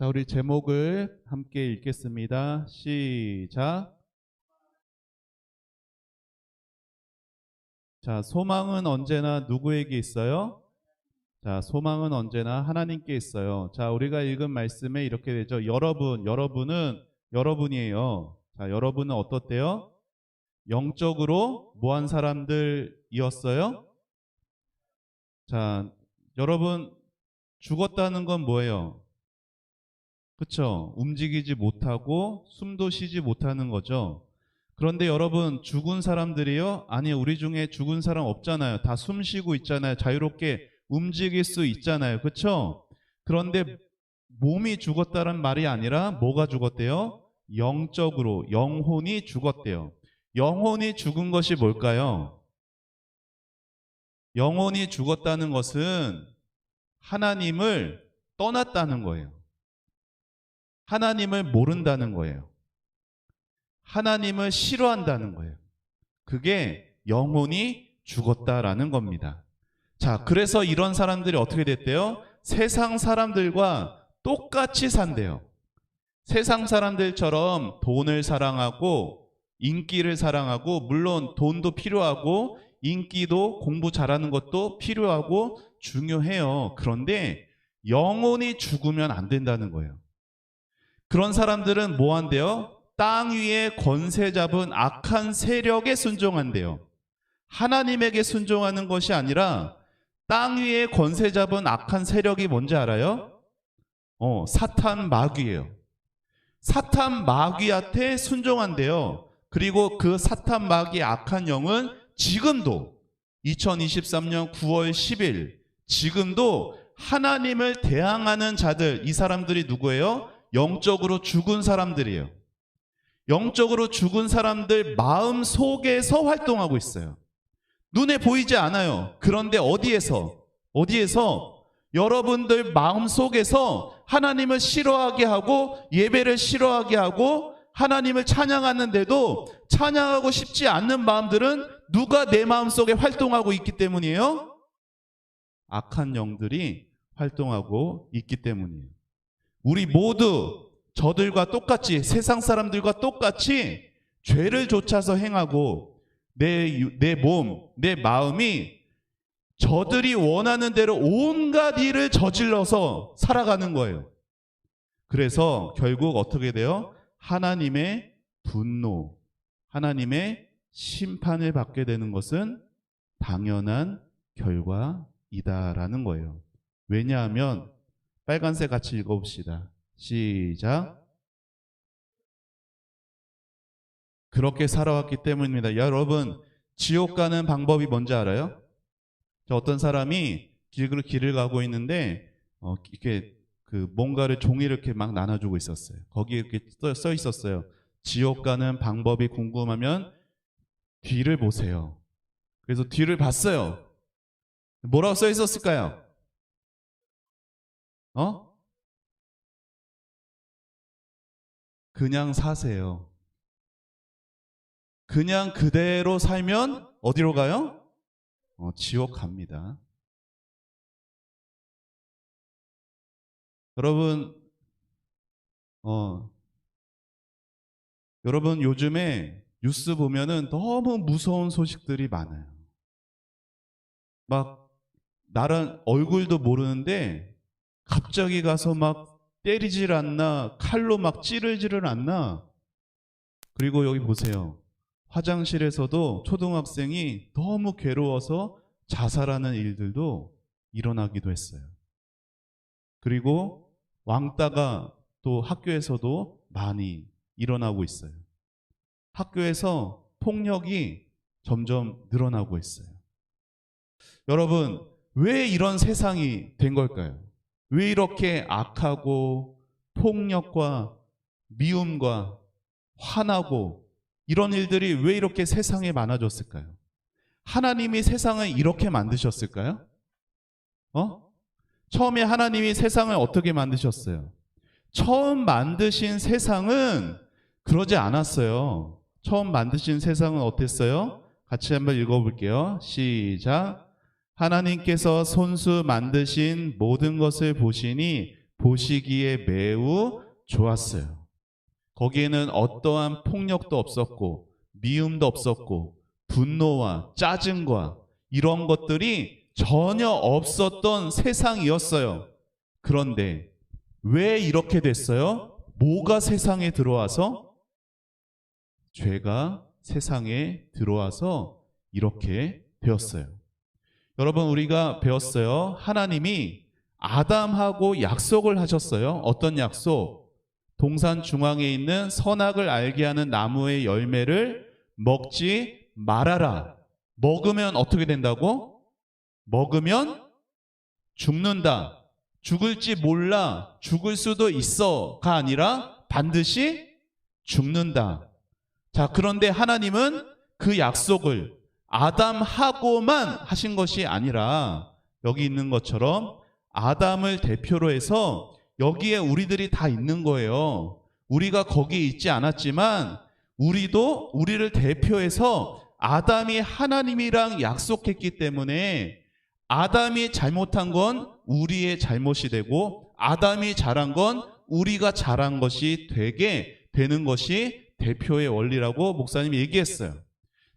자, 우리 제목을 함께 읽겠습니다. 시작. 자, 소망은 언제나 누구에게 있어요? 자, 소망은 언제나 하나님께 있어요. 자, 우리가 읽은 말씀에 이렇게 되죠. 여러분은 여러분이에요. 자, 여러분은 어떻대요? 영적으로 뭐한 사람들이었어요? 자, 여러분 죽었다는 건 뭐예요? 그쵸? 움직이지 못하고 숨도 쉬지 못하는 거죠. 그런데 여러분, 죽은 사람들이요? 아니, 우리 중에 죽은 사람 없잖아요. 다 숨 쉬고 있잖아요. 자유롭게 움직일 수 있잖아요. 그쵸? 그런데 몸이 죽었다는 말이 아니라 뭐가 죽었대요? 영적으로, 영혼이 죽었대요. 영혼이 죽은 것이 뭘까요? 영혼이 죽었다는 것은 하나님을 떠났다는 거예요. 하나님을 모른다는 거예요. 하나님을 싫어한다는 거예요. 그게 영혼이 죽었다라는 겁니다. 자, 그래서 이런 사람들이 어떻게 됐대요? 세상 사람들과 똑같이 산대요. 세상 사람들처럼 돈을 사랑하고 인기를 사랑하고, 물론 돈도 필요하고 인기도 공부 잘하는 것도 필요하고 중요해요. 그런데 영혼이 죽으면 안 된다는 거예요. 그런 사람들은 뭐 한대요? 땅 위에 권세 잡은 악한 세력에 순종한대요. 하나님에게 순종하는 것이 아니라 땅 위에 권세 잡은 악한 세력이 뭔지 알아요? 사탄 마귀예요. 사탄 마귀한테 순종한대요. 그리고 그 사탄 마귀의 악한 영은 지금도 2023년 9월 10일 지금도 하나님을 대항하는 자들, 이 사람들이 누구예요? 영적으로 죽은 사람들이에요. 영적으로 죽은 사람들 마음 속에서 활동하고 있어요. 눈에 보이지 않아요. 그런데 어디에서? 여러분들 마음 속에서 하나님을 싫어하게 하고 예배를 싫어하게 하고 하나님을 찬양하는데도 찬양하고 싶지 않는 마음들은 누가 내 마음 속에 활동하고 있기 때문이에요? 악한 영들이 활동하고 있기 때문이에요. 우리 모두 저들과 똑같이, 세상 사람들과 똑같이 죄를 좇아서 행하고 내 몸, 내 마음이 저들이 원하는 대로 온갖 일을 저질러서 살아가는 거예요. 그래서 결국 어떻게 돼요? 하나님의 분노, 하나님의 심판을 받게 되는 것은 당연한 결과이다라는 거예요. 왜냐하면 빨간색 같이 읽어봅시다. 시작. 그렇게 살아왔기 때문입니다. 여러분, 지옥 가는 방법이 뭔지 알아요? 어떤 사람이 길을 가고 있는데 이렇게 뭔가를 종이를 이렇게 막 나눠주고 있었어요. 거기에 이렇게 써 있었어요. 지옥 가는 방법이 궁금하면 뒤를 보세요. 그래서 뒤를 봤어요. 뭐라고 써 있었을까요? 그냥 사세요. 그냥 그대로 살면 어디로 가요? 지옥 갑니다. 여러분 요즘에 뉴스 보면은 너무 무서운 소식들이 많아요. 막 나랑 얼굴도 모르는데 갑자기 가서 막 때리질 않나, 칼로 막 찌르지를 않나. 그리고 여기 보세요. 화장실에서도 초등학생이 너무 괴로워서 자살하는 일들도 일어나기도 했어요. 그리고 왕따가 또 학교에서도 많이 일어나고 있어요. 학교에서 폭력이 점점 늘어나고 있어요. 여러분, 왜 이런 세상이 된 걸까요? 왜 이렇게 악하고 폭력과 미움과 화나고 이런 일들이 왜 이렇게 세상에 많아졌을까요? 하나님이 세상을 이렇게 만드셨을까요? 처음에 하나님이 세상을 어떻게 만드셨어요? 처음 만드신 세상은 그러지 않았어요. 처음 만드신 세상은 어땠어요? 같이 한번 읽어볼게요. 시작. 하나님께서 손수 만드신 모든 것을 보시니 보시기에 매우 좋았어요. 거기에는 어떠한 폭력도 없었고 미움도 없었고 분노와 짜증과 이런 것들이 전혀 없었던 세상이었어요. 그런데 왜 이렇게 됐어요? 뭐가 세상에 들어와서? 죄가 세상에 들어와서 이렇게 되었어요. 여러분, 우리가 배웠어요. 하나님이 아담하고 약속을 하셨어요. 어떤 약속? 동산 중앙에 있는 선악을 알게 하는 나무의 열매를 먹지 말아라. 먹으면 어떻게 된다고? 먹으면 죽는다. 죽을지 몰라. 죽을 수도 있어가 아니라 반드시 죽는다. 자, 그런데 하나님은 그 약속을 아담하고만 하신 것이 아니라 여기 있는 것처럼 아담을 대표로 해서 여기에 우리들이 다 있는 거예요. 우리가 거기 있지 않았지만 우리도 우리를 대표해서 아담이 하나님이랑 약속했기 때문에 아담이 잘못한 건 우리의 잘못이 되고 아담이 잘한 건 우리가 잘한 것이 되게 되는 것이 대표의 원리라고 목사님이 얘기했어요.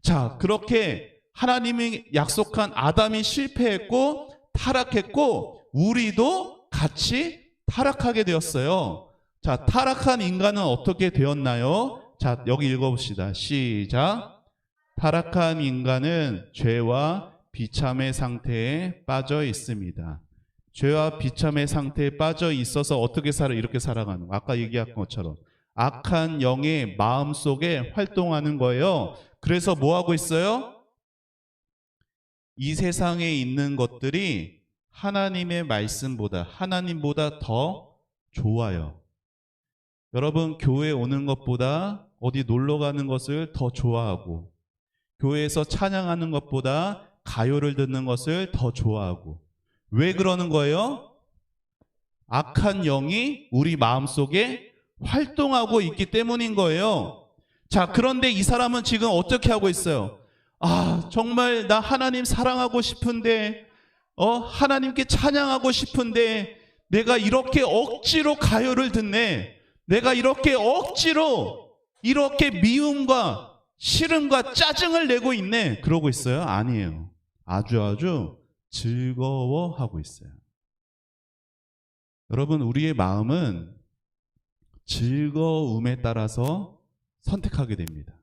자, 그렇게 하나님이 약속한 아담이 실패했고 타락했고 우리도 같이 타락하게 되었어요. 자, 타락한 인간은 어떻게 되었나요? 자, 여기 읽어봅시다. 시작. 타락한 인간은 죄와 비참의 상태에 빠져 있습니다. 죄와 비참의 상태에 빠져 있어서 어떻게 이렇게 살아가는 거. 아까 얘기한 것처럼 악한 영의 마음속에 활동하는 거예요. 그래서 뭐 하고 있어요? 이 세상에 있는 것들이 하나님의 말씀보다, 하나님보다 더 좋아요. 여러분, 교회 오는 것보다 어디 놀러 가는 것을 더 좋아하고, 교회에서 찬양하는 것보다 가요를 듣는 것을 더 좋아하고. 왜 그러는 거예요? 악한 영이 우리 마음속에 활동하고 있기 때문인 거예요. 자, 그런데 이 사람은 지금 어떻게 하고 있어요? 아, 정말 나 하나님 사랑하고 싶은데, 하나님께 찬양하고 싶은데, 내가 이렇게 억지로 가요를 듣네. 내가 이렇게 억지로 이렇게 미움과 싫음과 짜증을 내고 있네. 그러고 있어요? 아니에요. 아주 즐거워하고 있어요. 여러분, 우리의 마음은 즐거움에 따라서 선택하게 됩니다.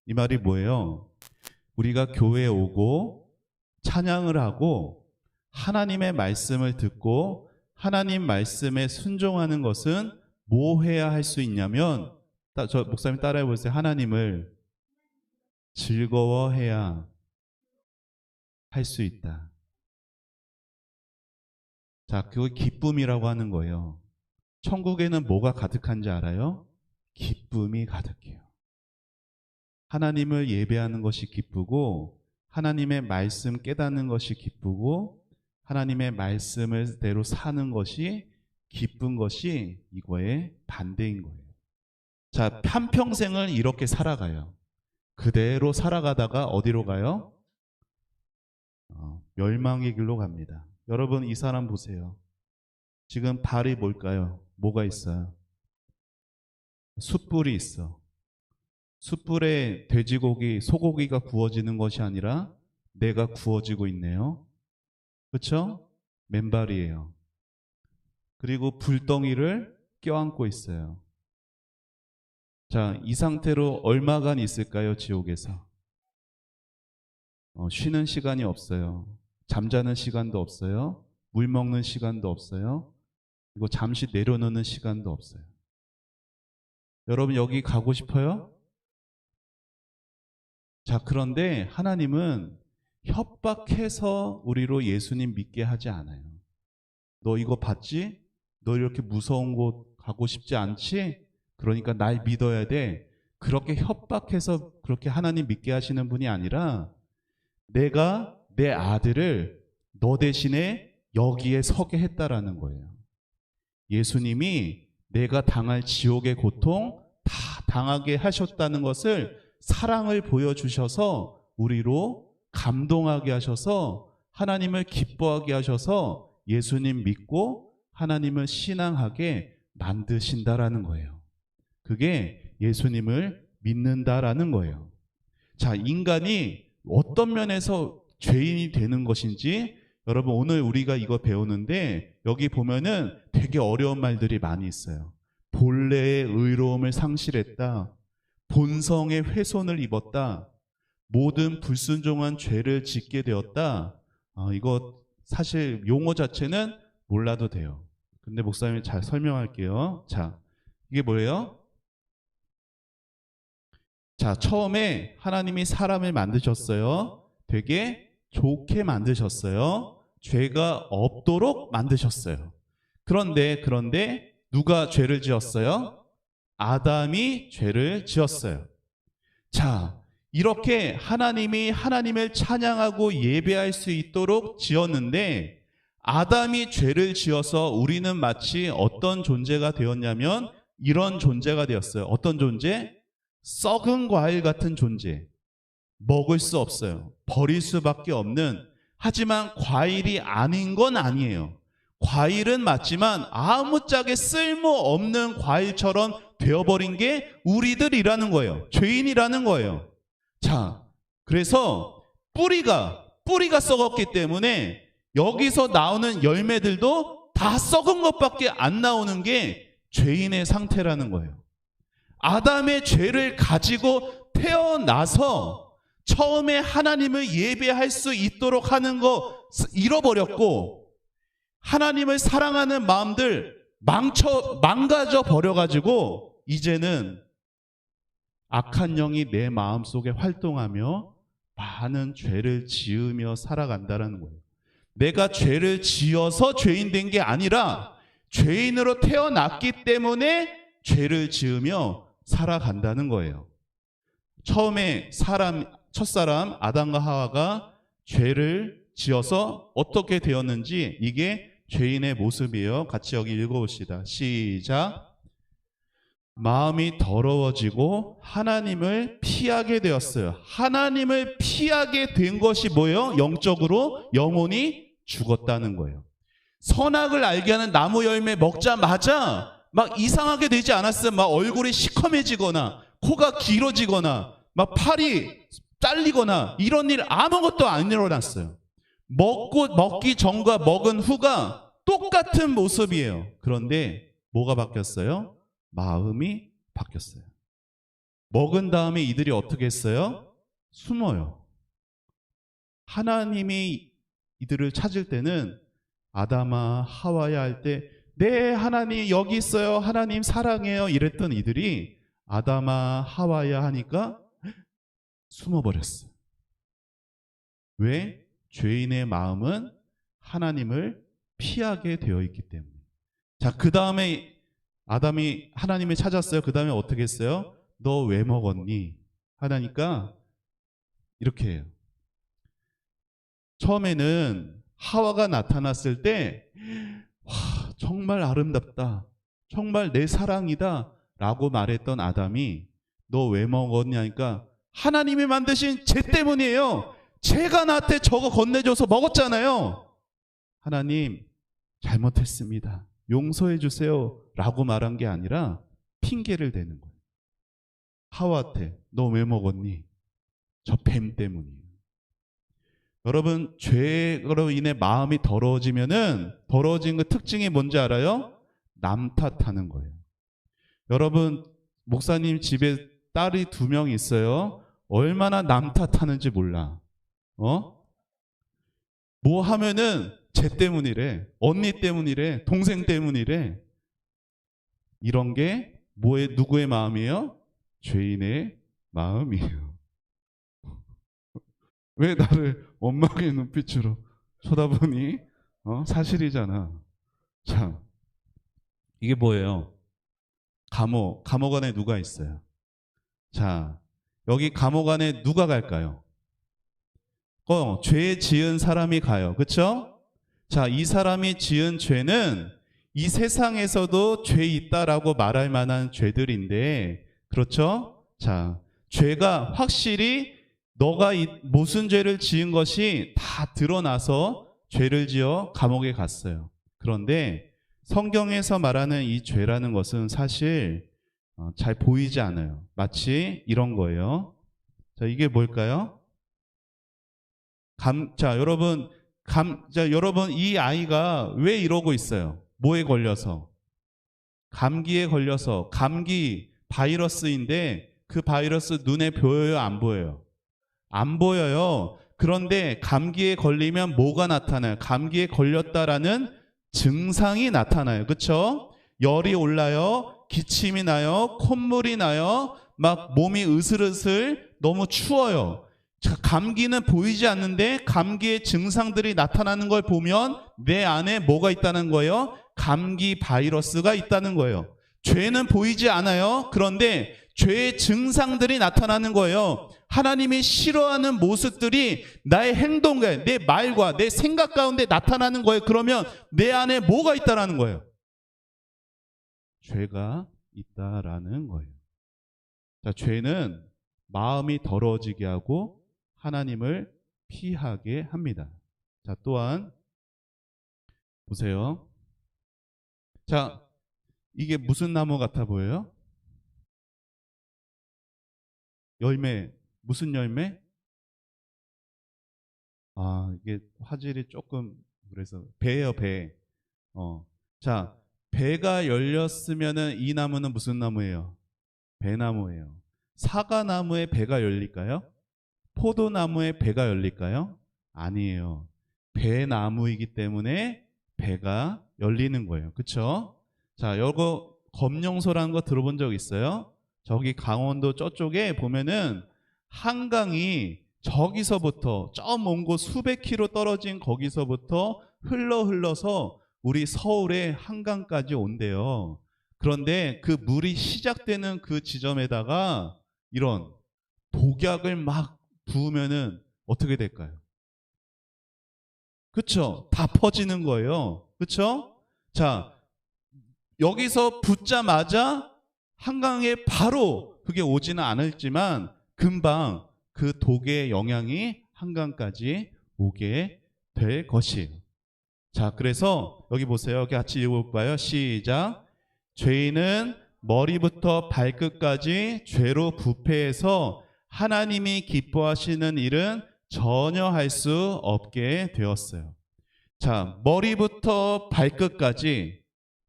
이 말이 뭐예요? 우리가 교회에 오고 찬양을 하고 하나님의 말씀을 듣고 하나님 말씀에 순종하는 것은 뭐 해야 할 수 있냐면, 저 목사님 따라해 보세요. 하나님을 즐거워해야 할 수 있다. 자, 그걸 기쁨이라고 하는 거예요. 천국에는 뭐가 가득한지 알아요? 기쁨이 가득해요. 하나님을 예배하는 것이 기쁘고 하나님의 말씀 깨닫는 것이 기쁘고 하나님의 말씀을 대로 사는 것이 기쁜 것이 이거의 반대인 거예요. 자, 한평생을 이렇게 살아가요. 그대로 살아가다가 어디로 가요? 멸망의 길로 갑니다. 여러분, 이 사람 보세요. 지금 발이 뭘까요? 뭐가 있어요? 숯불이 있어. 숯불에 돼지고기, 소고기가 구워지는 것이 아니라 내가 구워지고 있네요. 그렇죠? 맨발이에요. 그리고 불덩이를 껴안고 있어요. 자, 이 상태로 얼마간 있을까요? 지옥에서. 쉬는 시간이 없어요. 잠자는 시간도 없어요. 물 먹는 시간도 없어요. 그리고 잠시 내려놓는 시간도 없어요. 여러분, 여기 가고 싶어요? 자, 그런데 하나님은 협박해서 우리로 예수님 믿게 하지 않아요. 너 이거 봤지? 너 이렇게 무서운 곳 가고 싶지 않지? 그러니까 날 믿어야 돼. 그렇게 협박해서 그렇게 하나님 믿게 하시는 분이 아니라 내가 내 아들을 너 대신에 여기에 서게 했다라는 거예요. 예수님이 내가 당할 지옥의 고통 다 당하게 하셨다는 것을 사랑을 보여주셔서 우리로 감동하게 하셔서 하나님을 기뻐하게 하셔서 예수님 믿고 하나님을 신앙하게 만드신다라는 거예요. 그게 예수님을 믿는다라는 거예요. 자, 인간이 어떤 면에서 죄인이 되는 것인지 여러분 오늘 우리가 이거 배우는데 여기 보면은 되게 어려운 말들이 많이 있어요. 본래의 의로움을 상실했다. 본성의 훼손을 입었다. 모든 불순종한 죄를 짓게 되었다. 이거 사실 용어 자체는 몰라도 돼요. 근데 목사님이 잘 설명할게요. 자, 이게 뭐예요? 자, 처음에 하나님이 사람을 만드셨어요. 되게 좋게 만드셨어요. 죄가 없도록 만드셨어요. 그런데 누가 죄를 지었어요? 아담이 죄를 지었어요. 자, 이렇게 하나님이 하나님을 찬양하고 예배할 수 있도록 지었는데 아담이 죄를 지어서 우리는 마치 어떤 존재가 되었냐면 이런 존재가 되었어요. 어떤 존재? 썩은 과일 같은 존재. 먹을 수 없어요. 버릴 수밖에 없는, 하지만 과일이 아닌 건 아니에요. 과일은 맞지만 아무짝에 쓸모없는 과일처럼 되어버린 게 우리들이라는 거예요. 죄인이라는 거예요. 자, 그래서 뿌리가 썩었기 때문에 여기서 나오는 열매들도 다 썩은 것밖에 안 나오는 게 죄인의 상태라는 거예요. 아담의 죄를 가지고 태어나서 처음에 하나님을 예배할 수 있도록 하는 거 잃어버렸고 하나님을 사랑하는 마음들 망가져 버려가지고 이제는 악한 영이 내 마음속에 활동하며 많은 죄를 지으며 살아간다는 거예요. 내가 죄를 지어서 죄인 된 게 아니라 죄인으로 태어났기 때문에 죄를 지으며 살아간다는 거예요. 처음에 첫사람 아담과 하와가 죄를 지어서 어떻게 되었는지 이게 죄인의 모습이에요. 같이 여기 읽어봅시다. 시작. 마음이 더러워지고 하나님을 피하게 되었어요. 하나님을 피하게 된 것이 뭐예요? 영적으로 영혼이 죽었다는 거예요. 선악을 알게 하는 나무 열매 먹자마자 막 이상하게 되지 않았어요. 막 얼굴이 시커매지거나 코가 길어지거나 막 팔이 잘리거나 이런 일 아무것도 안 일어났어요. 먹기 전과 먹은 후가 똑같은 모습이에요. 그런데 뭐가 바뀌었어요? 마음이 바뀌었어요. 먹은 다음에 이들이 어떻게 했어요? 숨어요. 하나님이 이들을 찾을 때는 아담아 하와야 할 때 네 하나님 여기 있어요. 하나님 사랑해요. 이랬던 이들이 아담아 하와야 하니까 숨어버렸어요. 왜? 죄인의 마음은 하나님을 피하게 되어 있기 때문에. 자, 그 다음에 아담이 하나님을 찾았어요. 그 다음에 어떻게 했어요? 너 왜 먹었니? 하다니까 이렇게 해요. 처음에는 하와가 나타났을 때 와, 정말 아름답다. 정말 내 사랑이다. 라고 말했던 아담이 너 왜 먹었냐니까 하나님이 만드신 쟤 때문이에요. 쟤가 나한테 저거 건네줘서 먹었잖아요. 하나님 잘못했습니다. 용서해 주세요. 라고 말한 게 아니라 핑계를 대는 거예요. 하와한테 너 왜 먹었니? 저 뱀 때문이에요. 여러분 죄로 인해 마음이 더러워지면은 더러워진 그 특징이 뭔지 알아요? 남 탓하는 거예요. 여러분 목사님 집에 딸이 2명 있어요. 얼마나 남 탓하는지 몰라. 뭐 하면은 쟤 때문이래, 언니 때문이래, 동생 때문이래. 이런 게 누구의 마음이에요? 죄인의 마음이에요. 왜 나를 원망의 눈빛으로 쳐다보니? 사실이잖아. 자, 이게 뭐예요? 감옥 안에 누가 있어요? 자, 여기 감옥 안에 누가 갈까요? 죄 지은 사람이 가요. 그렇죠? 자, 이 사람이 지은 죄는 이 세상에서도 죄 있다라고 말할 만한 죄들인데, 그렇죠? 자, 죄가 확실히 너가 무슨 죄를 지은 것이 다 드러나서 죄를 지어 감옥에 갔어요. 그런데 성경에서 말하는 이 죄라는 것은 사실 잘 보이지 않아요. 마치 이런 거예요. 자, 이게 뭘까요? 여러분, 이 아이가 왜 이러고 있어요? 뭐에 걸려서? 감기에 걸려서. 감기 바이러스인데 그 바이러스 눈에 보여요? 안 보여요? 안 보여요. 그런데 감기에 걸리면 뭐가 나타나요? 감기에 걸렸다라는 증상이 나타나요. 그렇죠? 열이 올라요. 기침이 나요. 콧물이 나요. 막 몸이 으슬으슬 너무 추워요. 감기는 보이지 않는데 감기의 증상들이 나타나는 걸 보면 내 안에 뭐가 있다는 거예요? 감기 바이러스가 있다는 거예요. 죄는 보이지 않아요. 그런데 죄의 증상들이 나타나는 거예요. 하나님이 싫어하는 모습들이 나의 행동과 내 말과 내 생각 가운데 나타나는 거예요. 그러면 내 안에 뭐가 있다라는 거예요? 죄가 있다라는 거예요. 자, 죄는 마음이 더러워지게 하고 하나님을 피하게 합니다. 자, 또한 보세요. 자, 이게 무슨 나무 같아 보여요? 열매. 무슨 열매? 이게 화질이 조금 그래서 배예요, 배. 자, 배가 열렸으면은 이 나무는 무슨 나무예요? 배나무예요. 사과나무에 배가 열릴까요? 포도나무에 배가 열릴까요? 아니에요. 배나무이기 때문에 배가 열리는 거예요. 그렇죠? 자, 요거 검룡소라는 거 들어본 적 있어요? 저기 강원도 저쪽에 보면은 한강이 저기서부터 저 먼 곳 수백 킬로 떨어진 거기서부터 흘러서 우리 서울의 한강까지 온대요. 그런데 그 물이 시작되는 그 지점에다가 이런 독약을 막 부으면은 어떻게 될까요? 그쵸? 다 퍼지는 거예요. 그쵸? 자, 여기서 붓자마자 한강에 바로 그게 오지는 않을지만 금방 그 독의 영향이 한강까지 오게 될 것이에요. 자, 그래서 여기 보세요. 같이 읽어볼까요? 시작. 죄인은 머리부터 발끝까지 죄로 부패해서 하나님이 기뻐하시는 일은 전혀 할 수 없게 되었어요. 자, 머리부터 발끝까지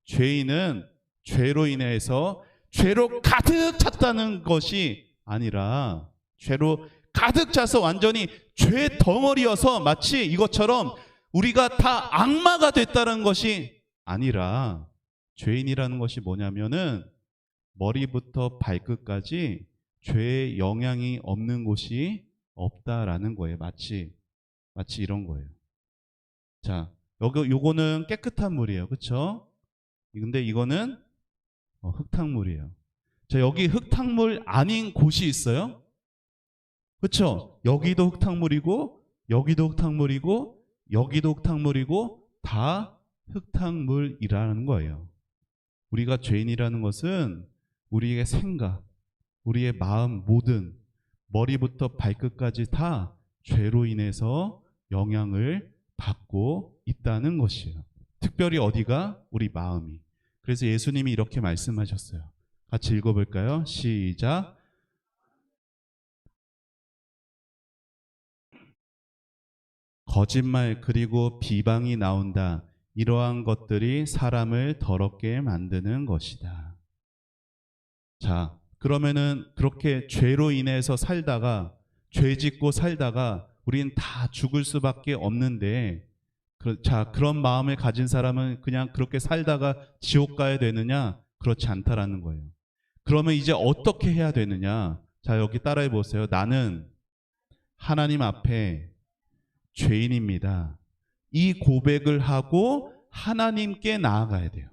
죄인은 죄로 인해서 죄로 가득 찼다는 것이 아니라 죄로 가득 차서 완전히 죄 덩어리여서 마치 이것처럼 우리가 다 악마가 됐다는 것이 아니라 죄인이라는 것이 뭐냐면은 머리부터 발끝까지 죄의 영향이 없는 곳이 없다라는 거예요. 마치 이런 거예요. 자, 요거는 깨끗한 물이에요. 그렇죠? 근데 이거는 흙탕물이에요. 자, 여기 흙탕물 아닌 곳이 있어요? 그렇죠? 여기도 흙탕물이고 여기도 흙탕물이고 여기도 흙탕물이고 다 흙탕물이라는 거예요. 우리가 죄인이라는 것은 우리의 생각, 우리의 마음 모든 머리부터 발끝까지 다 죄로 인해서 영향을 받고 있다는 것이에요. 특별히 어디가? 우리 마음이. 그래서 예수님이 이렇게 말씀하셨어요. 같이 읽어볼까요? 시작. 거짓말 그리고 비방이 나온다. 이러한 것들이 사람을 더럽게 만드는 것이다. 자, 그러면은 그렇게 죄로 인해서 살다가 죄 짓고 살다가 우리는 다 죽을 수밖에 없는데 자, 그런 마음을 가진 사람은 그냥 그렇게 살다가 지옥 가야 되느냐? 그렇지 않다라는 거예요. 그러면 이제 어떻게 해야 되느냐? 자, 여기 따라해 보세요. 나는 하나님 앞에 죄인입니다. 이 고백을 하고 하나님께 나아가야 돼요.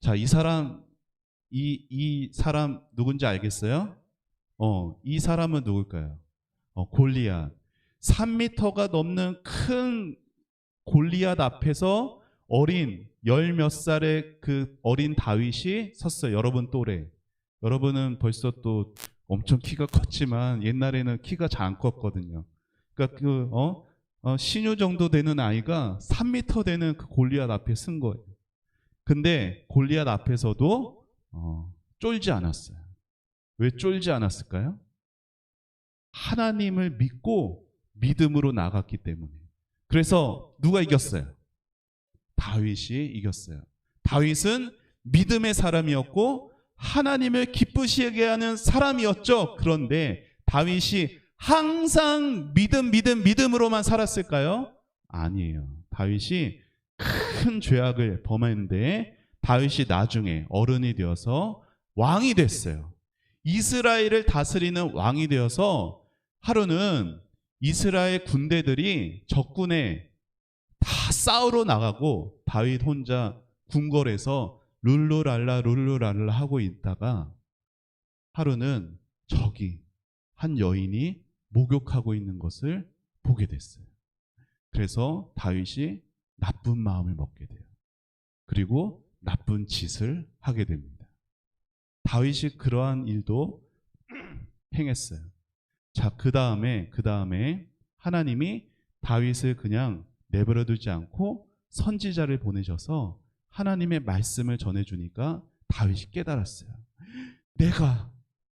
자, 이 사람 누군지 알겠어요? 이 사람은 누굴까요? 골리앗. 3m가 넘는 큰 골리앗 앞에서 어린 열 몇 살의 그 어린 다윗이 섰어요. 여러분 또래. 여러분은 벌써 또 엄청 키가 컸지만 옛날에는 키가 잘 안 컸거든요. 그러니까 신유 정도 되는 아이가 3m 되는 그 골리앗 앞에 쓴 거예요. 근데 골리앗 앞에서도 쫄지 않았어요. 왜 쫄지 않았을까요? 하나님을 믿고 믿음으로 나갔기 때문에. 그래서 누가 이겼어요? 다윗이 이겼어요. 다윗은 믿음의 사람이었고 하나님을 기쁘시게 하는 사람이었죠. 그런데 다윗이 항상 믿음으로만 살았을까요? 아니에요. 다윗이 큰 죄악을 범했는데 다윗이 나중에 어른이 되어서 왕이 됐어요. 이스라엘을 다스리는 왕이 되어서 하루는 이스라엘 군대들이 적군에 다 싸우러 나가고 다윗 혼자 궁궐에서 룰루랄라 하고 있다가 하루는 저기 한 여인이 목욕하고 있는 것을 보게 됐어요. 그래서 다윗이 나쁜 마음을 먹게 돼요. 그리고 나쁜 짓을 하게 됩니다. 다윗이 그러한 일도 행했어요. 자, 그 다음에 하나님이 다윗을 그냥 내버려두지 않고 선지자를 보내셔서 하나님의 말씀을 전해주니까 다윗이 깨달았어요.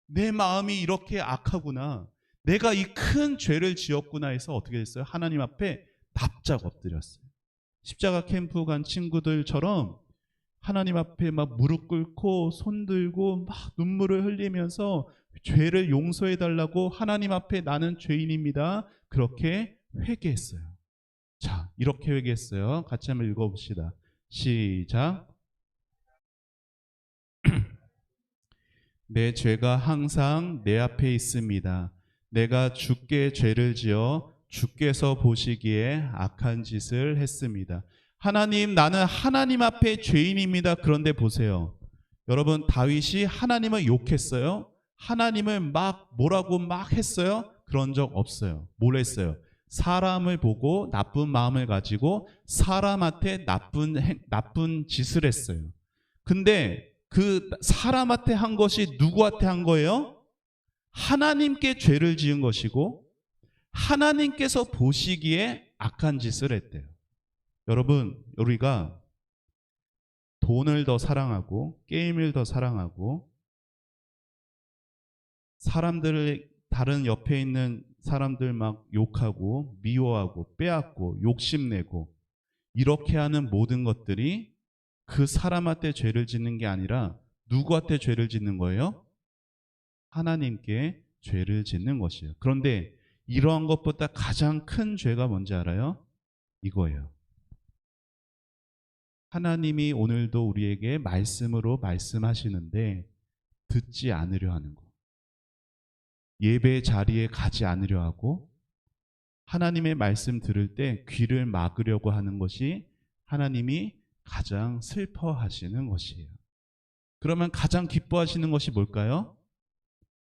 내 마음이 이렇게 악하구나. 내가 이 큰 죄를 지었구나 해서 어떻게 됐어요? 하나님 앞에 납작 엎드렸어요. 십자가 캠프 간 친구들처럼 하나님 앞에 막 무릎 꿇고 손 들고 막 눈물을 흘리면서 죄를 용서해 달라고 하나님 앞에 나는 죄인입니다. 그렇게 회개했어요. 자, 이렇게 회개했어요. 같이 한번 읽어봅시다. 시작. 내 죄가 항상 내 앞에 있습니다. 내가 주께 죄를 지어 주께서 보시기에 악한 짓을 했습니다. 하나님, 나는 하나님 앞에 죄인입니다. 그런데 보세요. 여러분, 다윗이 하나님을 욕했어요? 하나님을 뭐라고 했어요? 그런 적 없어요. 뭘 했어요? 사람을 보고 나쁜 마음을 가지고 사람한테 나쁜 짓을 했어요. 근데 그 사람한테 한 것이 누구한테 한 거예요? 하나님께 죄를 지은 것이고 하나님께서 보시기에 악한 짓을 했대요. 여러분, 우리가 돈을 더 사랑하고 게임을 더 사랑하고 사람들을 다른 옆에 있는 사람들 막 욕하고 미워하고 빼앗고 욕심내고 이렇게 하는 모든 것들이 그 사람한테 죄를 짓는 게 아니라 누구한테 죄를 짓는 거예요? 하나님께 죄를 짓는 것이에요. 그런데 이러한 것보다 가장 큰 죄가 뭔지 알아요? 이거예요. 하나님이 오늘도 우리에게 말씀으로 말씀하시는데 듣지 않으려 하는 것. 예배 자리에 가지 않으려 하고 하나님의 말씀 들을 때 귀를 막으려고 하는 것이 하나님이 가장 슬퍼하시는 것이에요. 그러면 가장 기뻐하시는 것이 뭘까요?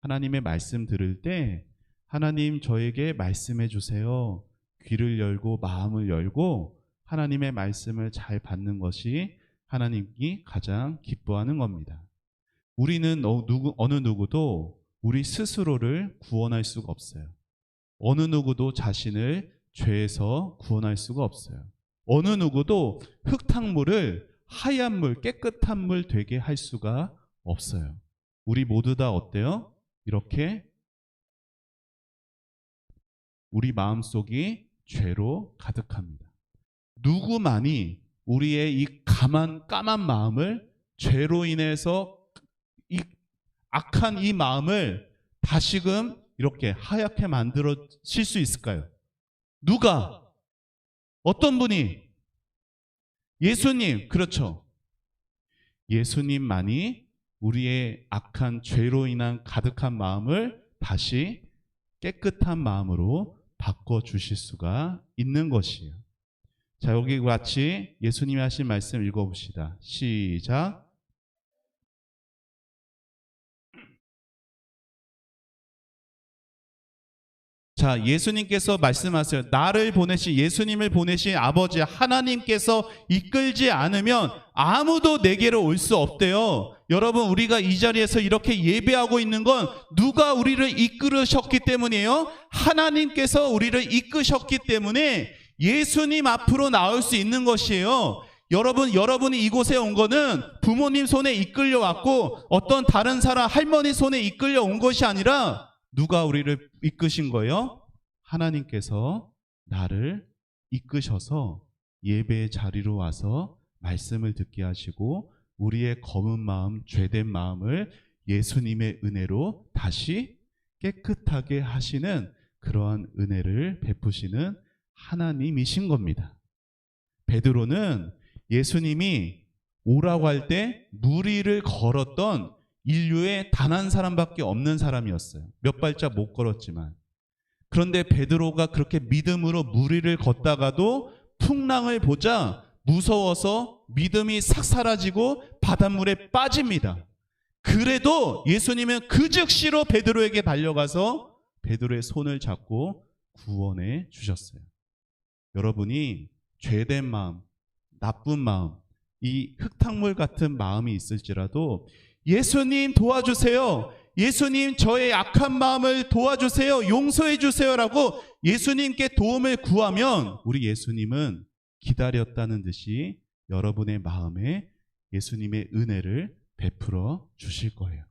하나님의 말씀 들을 때 하나님 저에게 말씀해 주세요. 귀를 열고 마음을 열고 하나님의 말씀을 잘 받는 것이 하나님이 가장 기뻐하는 겁니다. 우리는 어느 누구도 우리 스스로를 구원할 수가 없어요. 어느 누구도 자신을 죄에서 구원할 수가 없어요. 어느 누구도 흙탕물을 하얀 물, 깨끗한 물 되게 할 수가 없어요. 우리 모두 다 어때요? 이렇게 우리 마음속이 죄로 가득합니다. 누구만이 우리의 이 까만 마음을 죄로 인해서 이 악한 이 마음을 다시금 이렇게 하얗게 만들어질 수 있을까요? 누가? 어떤 분이? 예수님. 그렇죠. 예수님만이 우리의 악한 죄로 인한 가득한 마음을 다시 깨끗한 마음으로 바꿔주실 수가 있는 것이에요. 자, 여기 같이 예수님이 하신 말씀 읽어봅시다. 시작. 자, 예수님께서 말씀하세요. 나를 보내신 예수님을 보내신 아버지 하나님께서 이끌지 않으면 아무도 내게로 올 수 없대요. 여러분, 우리가 이 자리에서 이렇게 예배하고 있는 건 누가 우리를 이끌으셨기 때문이에요? 하나님께서 우리를 이끄셨기 때문에 예수님 앞으로 나올 수 있는 것이에요. 여러분이 이곳에 온 거는 부모님 손에 이끌려 왔고 어떤 다른 사람 할머니 손에 이끌려 온 것이 아니라 누가 우리를 이끄신 거예요? 하나님께서 나를 이끄셔서 예배의 자리로 와서 말씀을 듣게 하시고 우리의 검은 마음, 죄된 마음을 예수님의 은혜로 다시 깨끗하게 하시는 그러한 은혜를 베푸시는 하나님이신 겁니다. 베드로는 예수님이 오라고 할 때 물 위를 걸었던 인류의 단 한 사람밖에 없는 사람이었어요. 몇 발짝 못 걸었지만. 그런데 베드로가 그렇게 믿음으로 물 위를 걷다가도 풍랑을 보자 무서워서 믿음이 싹 사라지고 바닷물에 빠집니다. 그래도 예수님은 그 즉시로 베드로에게 달려가서 베드로의 손을 잡고 구원해 주셨어요. 여러분이 죄된 마음, 나쁜 마음, 이 흙탕물 같은 마음이 있을지라도 예수님 도와주세요. 예수님 저의 약한 마음을 도와주세요. 용서해 주세요라고 예수님께 도움을 구하면 우리 예수님은 기다렸다는 듯이 여러분의 마음에 예수님의 은혜를 베풀어 주실 거예요.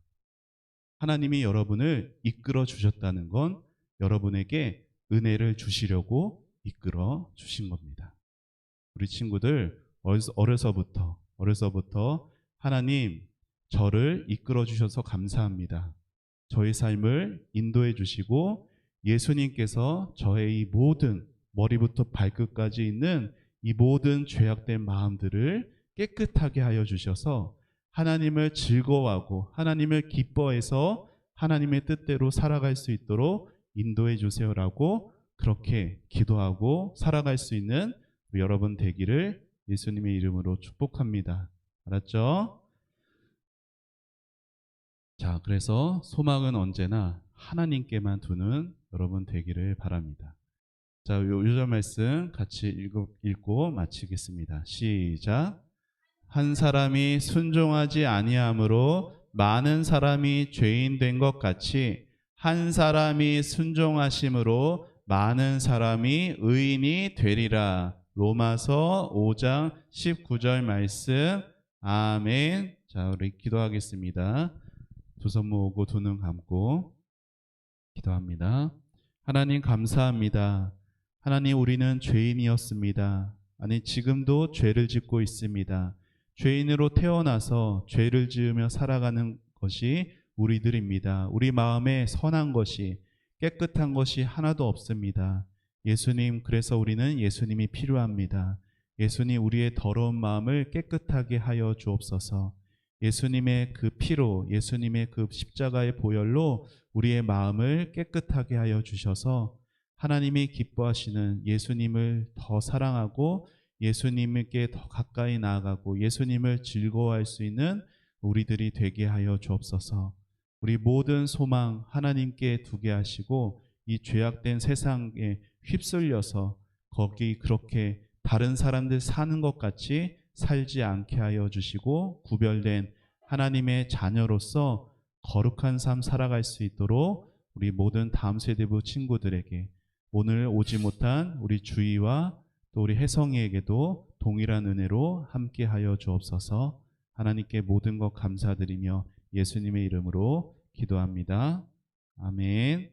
하나님이 여러분을 이끌어 주셨다는 건 여러분에게 은혜를 주시려고 이끌어 주신 겁니다. 우리 친구들 어려서부터 하나님 저를 이끌어 주셔서 감사합니다. 저의 삶을 인도해 주시고 예수님께서 저의 이 모든 머리부터 발끝까지 있는 이 모든 죄악된 마음들을 깨끗하게 하여 주셔서 하나님을 즐거워하고 하나님을 기뻐해서 하나님의 뜻대로 살아갈 수 있도록 인도해 주세요라고 그렇게 기도하고 살아갈 수 있는 우리 여러분 되기를 예수님의 이름으로 축복합니다. 알았죠? 자, 그래서 소망은 언제나 하나님께만 두는 여러분 되기를 바랍니다. 자, 요절 말씀 같이 읽고 마치겠습니다. 시작. 한 사람이 순종하지 아니함으로 많은 사람이 죄인 된 것 같이 한 사람이 순종하심으로 많은 사람이 의인이 되리라. 로마서 5장 19절 말씀. 아멘. 자, 우리 기도하겠습니다. 두 손 모으고 두 눈 감고 기도합니다. 하나님 감사합니다. 하나님 우리는 죄인이었습니다. 아니 지금도 죄를 짓고 있습니다. 죄인으로 태어나서 죄를 지으며 살아가는 것이 우리들입니다. 우리 마음에 선한 것이 깨끗한 것이 하나도 없습니다. 예수님, 그래서 우리는 예수님이 필요합니다. 예수님, 우리의 더러운 마음을 깨끗하게 하여 주옵소서. 예수님의 그 피로, 예수님의 그 십자가의 보혈로 우리의 마음을 깨끗하게 하여 주셔서 하나님이 기뻐하시는 예수님을 더 사랑하고 예수님께 더 가까이 나아가고 예수님을 즐거워할 수 있는 우리들이 되게 하여 주옵소서. 우리 모든 소망 하나님께 두게 하시고 이 죄악된 세상에 휩쓸려서 거기 그렇게 다른 사람들 사는 것 같이 살지 않게 하여 주시고 구별된 하나님의 자녀로서 거룩한 삶 살아갈 수 있도록 우리 모든 다음 세대부 친구들에게 오늘 오지 못한 우리 주희와 또 우리 혜성이에게도 동일한 은혜로 함께 하여 주옵소서. 하나님께 모든 것 감사드리며 예수님의 이름으로 기도합니다. 아멘.